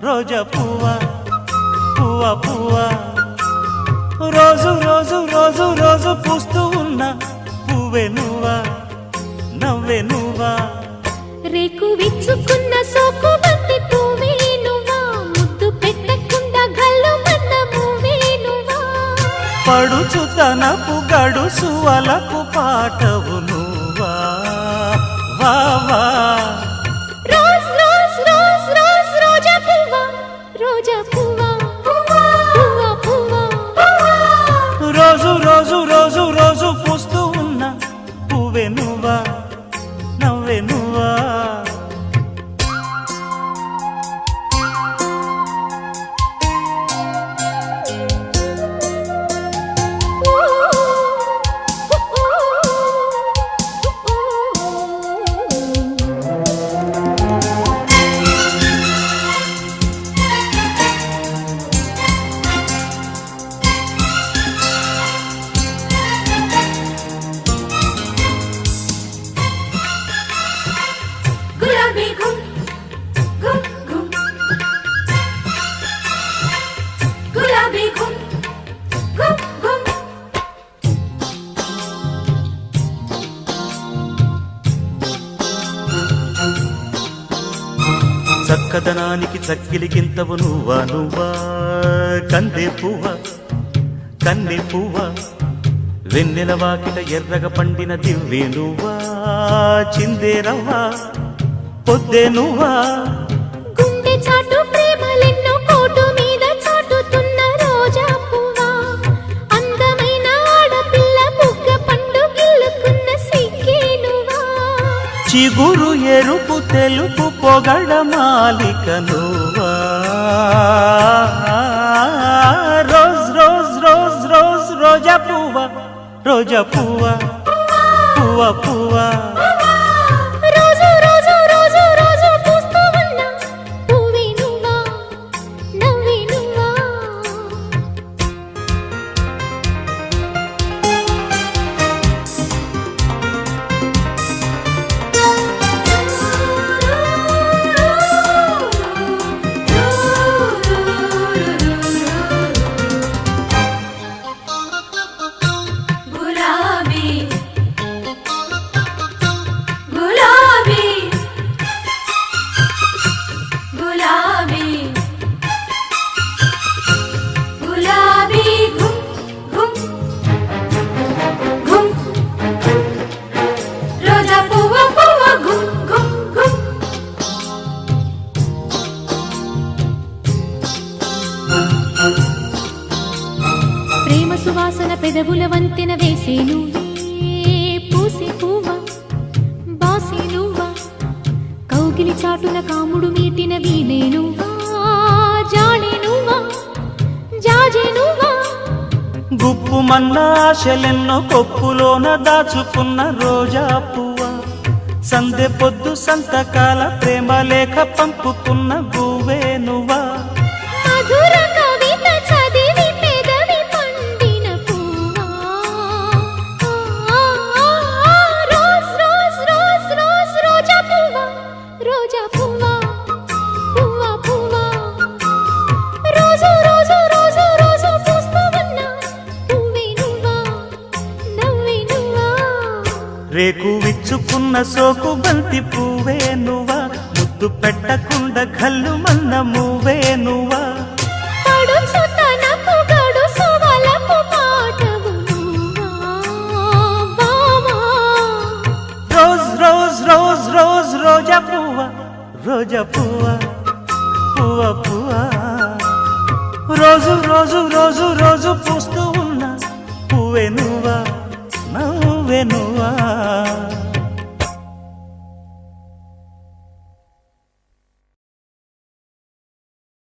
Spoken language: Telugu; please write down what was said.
రోజా పువ్వా పువ్వా పువ్వా రోజు రోజు రోజు రోజు పూస్తూ ఉన్న పువ్వే నువ్వా నవ్వే నువ్వా రేకు విచ్చుకున్న సోకు బంతి పువ్వే నువ్వా ముద్దు పెట్టకుండా గల్లు మన్న పువ్వే నువ్వా పడుచు తనపు గడుసు అలకు పాటవు నువ్వా వా వా రోజు రోజు రోజు రోజు పూస్తూ ఉన్న పువ్వే నువ్వా నవ్వే నువ్వా చక్కదనానికి చక్కిలికింతవు నువ్వా నువ్వా కందే పువ్వా కన్నె పువ్వా వెన్నెల వాకిట ఎర్రగ పండిన దివ్వే నువ్వా చిందే రవ్వా పొద్దే నువ్వా గుండె చాటు ప్రేమలెన్నో కోటు మీద చాటుతున్న రోజా పువ్వా అందమైన ఆడపిల్ల బుగ్గ పండు గిల్లుకున్న సిగ్గే నువ్వా చిగురు ఎరుపు తెలుపు పొగడ మాలిక నువ్వా రోజ్ రోజ్ రోజ్ రోజ్ రోజా పువ్వా రోజా పువ్వా పువ్వా పువ్వా రోజు రోజు రోజు రోజు పూస్తూ ఉన్న పువ్వే నువ్వా నవ్వే నువ్వా ప్రేమ సువాసన పెదవుల వంతెన వేసే నువ్వే పూసే పువ్వా బాసే నువ్వా కౌగిలి చాటున కాముడు మీటిన వీణే నువ్వా జాడే నువ్వా జాజే నువ్వా గుప్పుమన్న ఆశలెన్నో కొప్పులోన దాచుకున్న రోజా పువ్వా సందె పొద్దు సంతకాల ప్రేమ లేఖ పంపుకున్న గువ్వే నువ్వా మధుర కవిత చదివి పెదవి పండిన పువ్వా రోజ్ రోజ్ రోజ్ రోజ్ రోజా పువ్వా రోజా పువ్వా పువ్వా పువ్వా రోజు రోజు రోజు రోజు పూస్తూ ఉన్న పువ్వే నువ్వా నవ్వే నువ్వా రేకు విచ్చుకున్న సోకు బంతి పువ్వే నువ్వా ముద్దు పెట్టకుండా గల్లు మన్న మువ్వే నువ్వా పడుచు తనపు గడుసు వలపు పాటవు నువ్వా వావా రోజ్ రోజ్ రోజ్ రోజ్ రోజా పువ్వా రోజా పువ్వా పువ్వా పువ్వా రోజు రోజు రోజు రోజు పూస్తూ ఉన్న పువ్వే నువ్వా నవ్వే నువ్వా